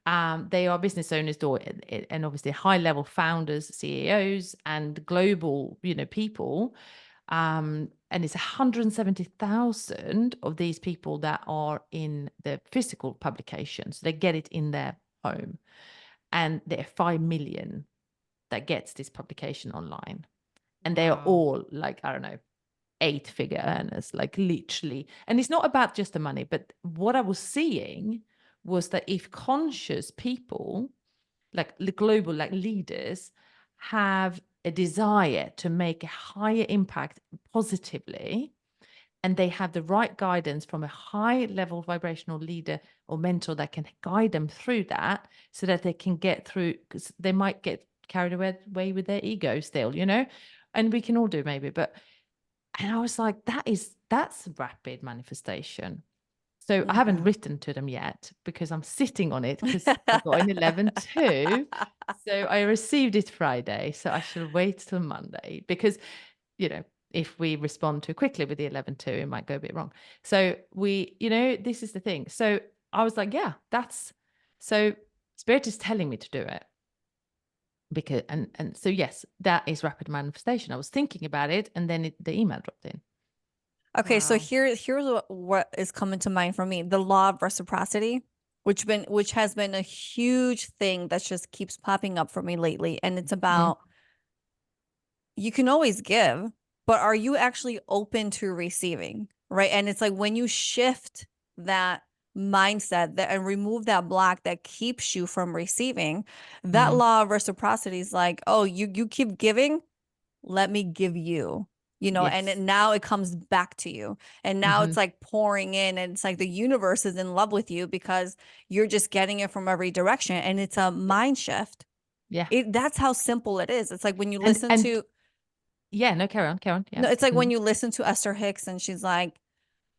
they are business owners and obviously high level founders, CEOs, and global, people. And it's 170,000 of these people that are in the physical publications. They get it in their home. And there are 5 million that gets this publication online. And they are Wow. all like, I don't know, 8-figure earners, like literally. And it's not about just the money, but what I was seeing was that if conscious people, like the global, like leaders, have a desire to make a higher impact positively, and they have the right guidance from a high level vibrational leader or mentor that can guide them through that so that they can get through, because they might get carried away with their ego still, and we can all do maybe, but and I was like, that's rapid manifestation. So I haven't Mhm. written to them yet because I'm sitting on it because I got an 11.2. So I received it Friday. So I shall wait till Monday because, you know, if we respond too quickly with the 11.2, it might go a bit wrong. So this is the thing. So I was like, yeah, so Spirit is telling me to do it. Because and so yes, that is rapid manifestation. I was thinking about it, and then the email dropped in. Okay, so Wow. here's what is coming to mind for me. The law of reciprocity, which has been a huge thing that just keeps popping up for me lately. And it's Mm, about you can always give, but are you actually open to receiving? Right. And it's like when you shift that mindset and remove that block that keeps you from receiving, that mm, law of reciprocity is like, oh, you keep giving, let me give you, and yes. now it comes back to you. And now Hmm. it's like pouring in, and it's like the universe is in love with you because you're just getting it from every direction. And it's a mind shift. Yeah. That's how simple it is. It's like when you listen And to, yeah, no, carry on. Yeah. no, it's like when Mm, you listen to Esther Hicks and she's like,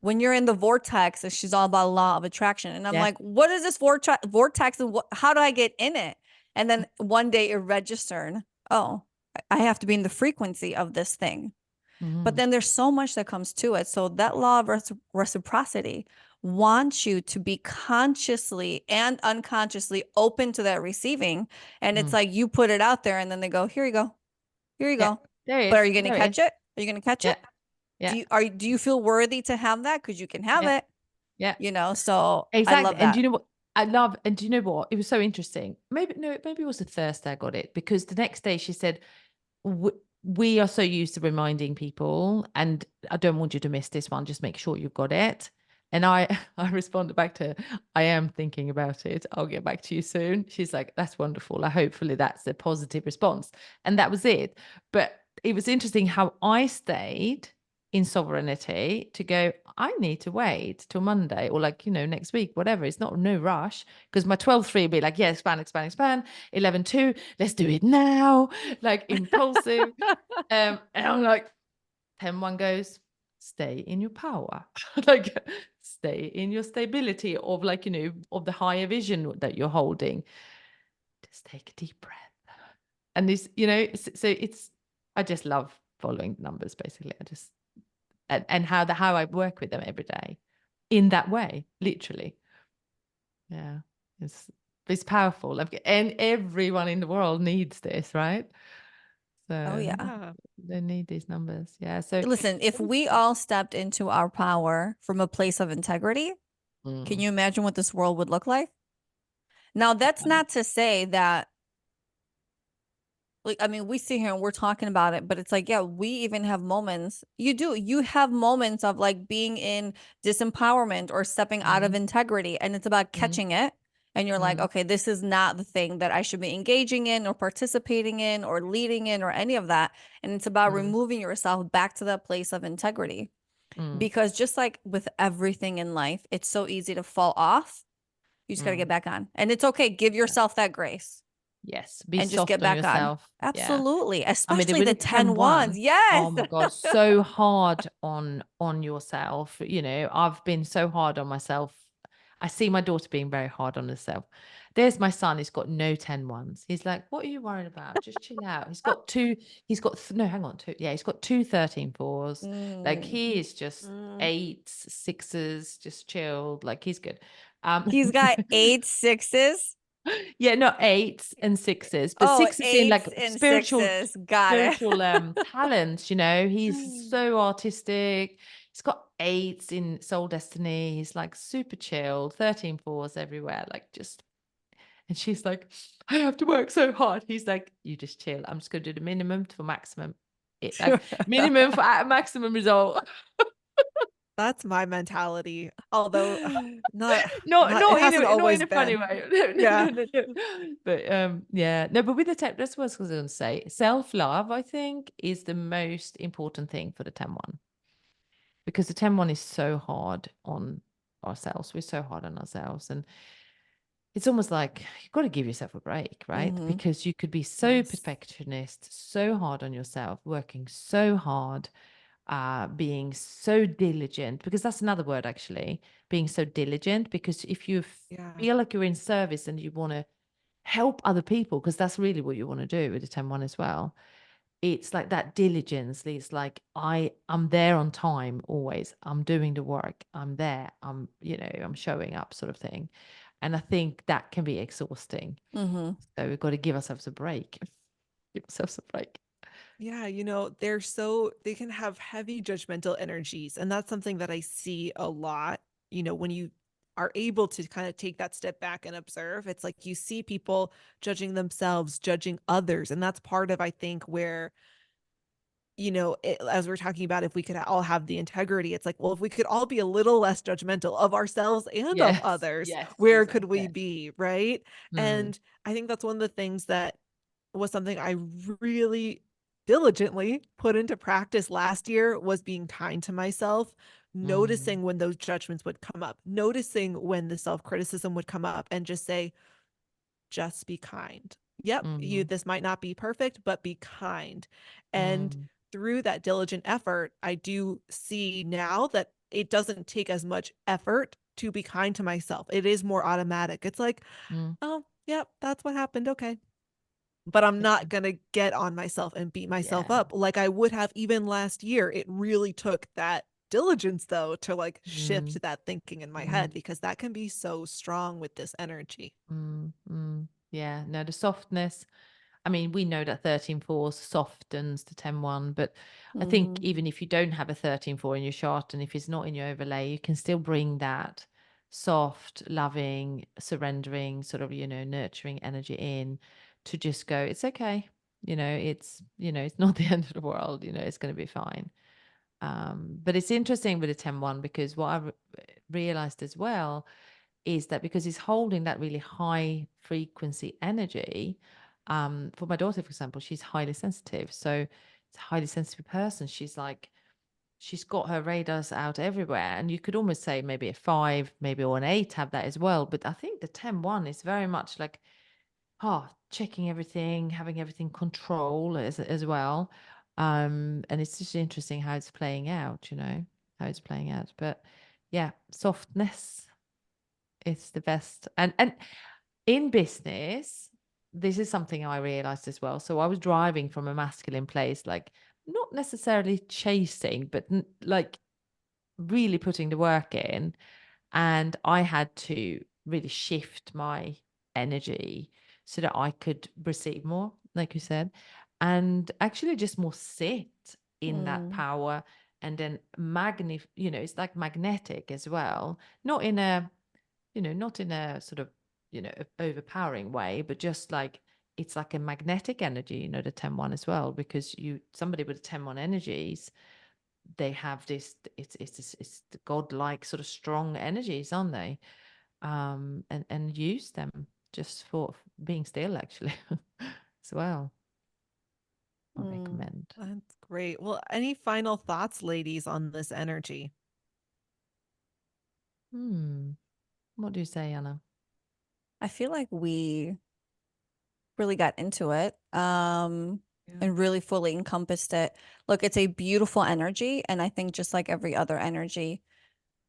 when you're in the vortex, and she's all about law of attraction. And I'm yeah. like, what is this vortex and how do I get in it? And then one day it registered, oh, I have to be in the frequency of this thing. But Mm, then there's so much that comes to it. So that law of reciprocity wants you to be consciously and unconsciously open to that receiving. And it's mm. like you put it out there and then they go, here you go. Here you Yeah. go. There it But are is. you going to There it catch is. it? Are you going to catch Yeah. it? Yeah. Do you feel worthy to have that? Because you can have Yeah. it, Yeah. so I Exactly. love And do that. you know what I love? And do you know what? It was so interesting. Maybe it was the Thursday I got it because the next day she said, we are so used to reminding people, and I don't want you to miss this one. Just make sure you've got it. And I, I responded back to her, I am thinking about it. I'll get back to you soon. She's like, that's wonderful. Hopefully that's a positive response. And that was it. But it was interesting how I stayed in sovereignty to go, I need to wait till Monday or next week, whatever. It's not no rush because my 12.3 will be like, yeah, expand. 11.2, let's do it now. Like impulsive. And I'm like, 10.1 goes, stay in your power. Like stay in your stability of of the higher vision that you're holding. Just take a deep breath. And this, so it's, I just love following numbers basically. I just, and how I work with them every day in that way, literally. Yeah. It's powerful. And everyone in the world needs this, right? Oh, So yeah. Yeah. they need these numbers. Yeah. So Listen, if we all stepped into our power from a place of integrity, can mm, you imagine what this world would look like? Now, that's not to say that, like, I mean, we sit here and we're talking about it, but it's like, yeah, we even have moments. You have moments of like being in disempowerment or stepping out of mm, integrity, and it's about mm, catching it. And you're like, mm, okay, this is not the thing that I should be engaging in or participating in or leading in or any of that. And it's about mm, removing yourself back to that place of integrity. mm, Because just like with everything in life, it's so easy to fall off. You just got to get mm. back on. And it's okay. Give Yeah. yourself that grace Yes. Be and just get soft on back on. yourself. Yeah. Absolutely. I mean, Especially with the a 10 10.1, ones. Yes. oh my God, so hard on yourself. I've been so hard on myself. I see my daughter being very hard on herself. There's my son, he's got no 10.1s. He's like, what are you worried about? Just chill out. No, hang on, two. Yeah, he's got two 13.4s. Like Mm. he is just Mm. 8s, 6s, just chilled. Like he's good. He's got 8 6s. Yeah, not 8s and 6s, but Oh, 6s in like eights and spiritual sixes. Got it. spiritual talents. He's so artistic. He's got 8s in soul destiny. He's like super chilled, 13.4s everywhere, like just. And she's like, I have to work so hard. He's like, you just chill. I'm just gonna do the minimum for maximum. Like minimum for maximum result. That's my mentality. Although not not not it not in hasn't a not in always a funny been. way. Yeah. No. But yeah, no. But with the 10, that's what I was going to say. Self-love, I think, is the most important thing for the 10.1 because the 10.1 is so hard on ourselves. We're so hard on ourselves, and it's almost like you've got to give yourself a break, right? Hmm. Because you could be so Yes. perfectionist, so hard on yourself, working so hard, being so diligent, because that's another word actually, being so diligent, because if you Yeah. feel like you're in service and you want to help other people, because that's really what you want to do with the 10-1 as well. It's like that diligence. It's like I'm there on time always. I'm doing the work. I'm there. I'm showing up, sort of thing. And I think that can be exhausting. Mm-hmm. So we've got to give ourselves a break. Give ourselves a break. Yeah, they can have heavy judgmental energies. And that's something that I see a lot, when you are able to kind of take that step back and observe. It's like you see people judging themselves, judging others. And that's part of, I think, where, as we're talking about, if we could all have the integrity, it's like, well, if we could all be a little less judgmental of ourselves and of Yes. others, Yes. where could Exactly. we be? Right. Mm, And I think that's one of the things that was something I really diligently put into practice last year, was being kind to myself, mm, noticing when those judgments would come up, noticing when the self-criticism would come up, and just say, just be kind. Yep, mm, this might not be perfect, but be kind. And mm, through that diligent effort, I do see now that it doesn't take as much effort to be kind to myself. It is more automatic. It's like, mm. oh, yep, that's what happened. Okay, but I'm Yeah. not going to get on myself and beat myself Yeah. up like I would have even last year. It really took that diligence, though, to like Mm, shift that thinking in my mm, head, because that can be so strong with this energy. yeah. No, the softness. I mean, we know that 13-4 softens the 10-1, but I think Mm-hmm. even if you don't have a 13-4 in your chart, and if it's not in your overlay, you can still bring that soft, loving, surrendering, sort of, nurturing energy in, to just go, it's okay. It's not the end of the world, it's going to be fine. But it's interesting with the 10-1, because what I realized as well is that, because he's holding that really high frequency energy, for my daughter, for example, she's highly sensitive. So it's a highly sensitive person. She's got her radars out everywhere. And you could almost say maybe a 5, maybe, or an 8 have that as well. But I think the 10-1 is very much like, checking everything, having everything control as well. And it's just interesting how it's playing out, how it's playing out. But yeah, softness, it's the best. And in business, this is something I realized as well. So I was driving from a masculine place, like not necessarily chasing, but like really putting the work in. And I had to really shift my energy so that I could receive more, like you said, and actually just more sit in that Mm. power. And then it's like magnetic as well, not in a not in a sort of, overpowering way, but just like, it's like a magnetic energy, the 10-1 as well, because somebody with 10-1 energies, they have this, it's the godlike sort of strong energies, aren't they? And use them just for being still, actually, as well. I Mm. recommend. That's great. Well, any final thoughts, ladies, on this energy? What do you say, Anna? I feel like we really got into it, Yeah. and really fully encompassed it. Look, it's a beautiful energy, and I think just like every other energy,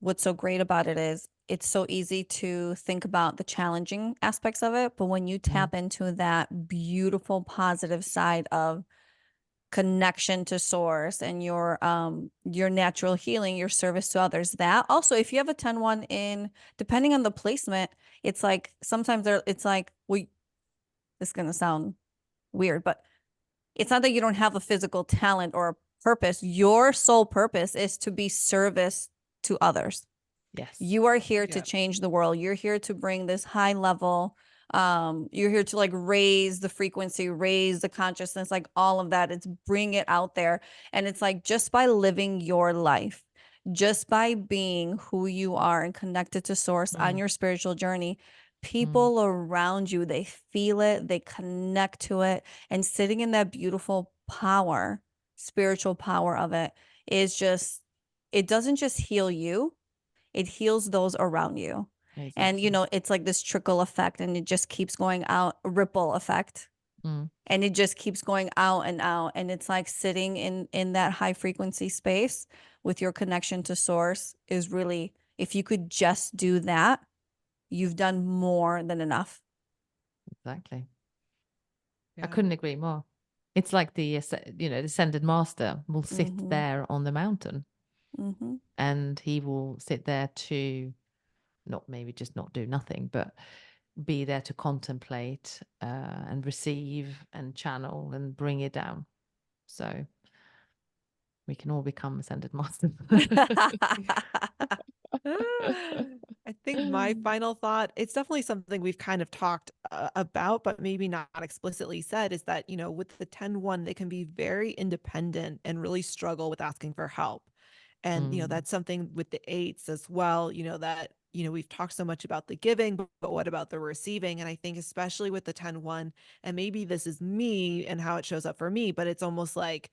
what's so great about it is it's so easy to think about the challenging aspects of it, but when you Mm, tap into that beautiful positive side of connection to source and your natural healing, your service to others, that also, if you have a 10-1 in, depending on the placement, it's like sometimes it's like, we, this is going to sound weird, but it's not that you don't have a physical talent or a purpose. Your sole purpose is to be service to others. yes. You are here to Yeah. change the world. You're here to bring this high level. You're here to like raise the frequency, raise the consciousness, like all of that. It's bring it out there. And it's like, just by living your life, just by being who you are and connected to source on Mm, your spiritual journey, mm, people around you, they feel it, they connect to it. And sitting in that beautiful power, spiritual power of it is just, it doesn't just heal you, it heals those around you. And, exactly. it's like this trickle effect, and it just keeps going out, ripple effect. Mm. And it just keeps going out and out. And it's like sitting in that high frequency space with your connection to source is really, if you could just do that, you've done more than enough. Exactly. I Yeah. couldn't agree more. It's like the the ascended master will sit Mhm. there on the mountain, Mhm. and he will sit there to not maybe just not do nothing, but be there to contemplate and receive and channel and bring it down. So we can all become ascended masters. I think my final thought, it's definitely something we've kind of talked about, but maybe not explicitly said, is that, with the 10-1, they can be very independent and really struggle with asking for help. And, Mm, that's something with the eights as well, that, we've talked so much about the giving, but what about the receiving? And I think especially with the 10-1, and maybe this is me and how it shows up for me, but it's almost like,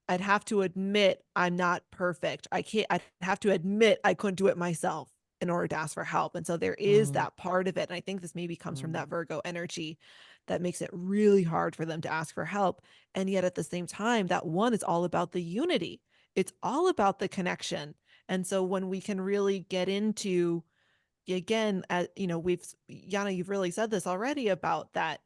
I'd have to admit I'm not perfect. I'd have to admit I couldn't do it myself in order to ask for help. And so there is mm, that part of it. And I think this maybe comes from that mm. Virgo energy that makes it really hard for them to ask for help. And yet at the same time, that one is all about the unity. It's all about the connection. And so when we can really get into, again, Yana, you've really said this already about that,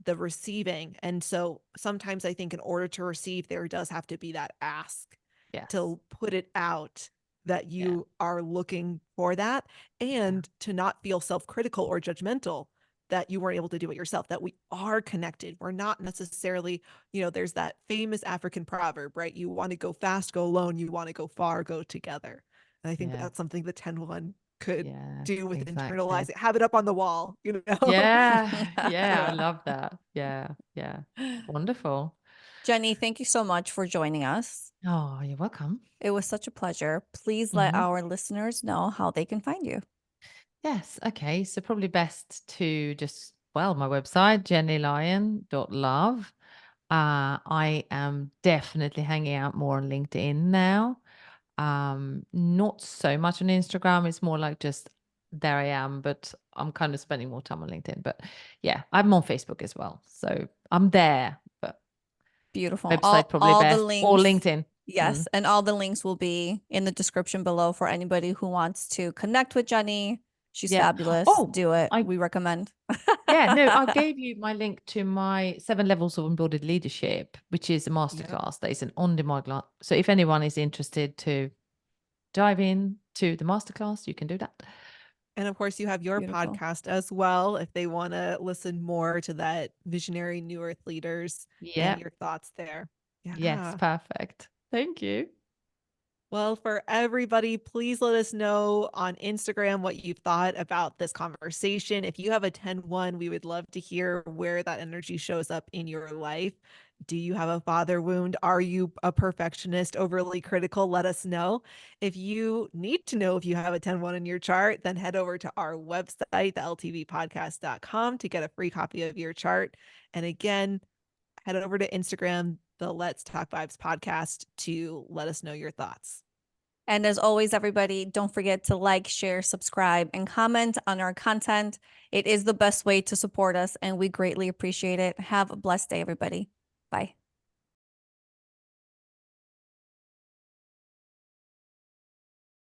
the receiving. And so sometimes I think in order to receive, there does have to be that ask Yes. to put it out that Yeah. you are looking for that, Yeah. and to not feel self-critical or judgmental that you weren't able to do it yourself, that we are connected. We're not necessarily, there's that famous African proverb, right? You want to go fast, go alone. You want to go far, go together. And I think Yeah. that's something the 10-1 could Yes. do with Exactly. internalizing, have it up on the wall, Yeah. Yeah. I Yeah. love that. Yeah. Yeah. Wonderful. Gennye, thank you so much for joining us. Oh, you're welcome. It was such a pleasure. Please let Mhm. our listeners know how they can find you. Yes. Okay. So probably best to just, well, my website, jennylion.love. I am definitely hanging out more on LinkedIn now. Not so much on Instagram. It's more like just there I am, but I'm kind of spending more time on LinkedIn. But yeah, I'm on Facebook as well. So I'm there, but Beautiful. website probably All the best or links, LinkedIn. yes, Mm. and all the links will be in the description below for anybody who wants to connect with Gennye. She's Yeah. fabulous. Oh, Do it. I We recommend. yeah, no, I gave you my link to my 7 levels of embodied leadership, which is a Yep. masterclass that is an on-demand class. So if anyone is interested to dive in to the masterclass, you can do that. And of course, you have your Beautiful. podcast as well, if they want to listen more to that visionary New Earth leaders and Yeah. your thoughts there. Yes, Yeah. perfect. Thank you. Well, for everybody, please let us know on Instagram what you thought about this conversation. If you have a 10-1, we would love to hear where that energy shows up in your life. Do you have a father wound? Are you a perfectionist, overly critical? Let us know. If you need to know if you have a 10-1 in your chart, then head over to our website, the ltvpodcast.com, to get a free copy of your chart. And again, head over to Instagram, the Let's Talk Vibes podcast, to let us know your thoughts. And as always, everybody, don't forget to like, share, subscribe, and comment on our content. It is the best way to support us, and we greatly appreciate it. Have a blessed day, everybody. Bye.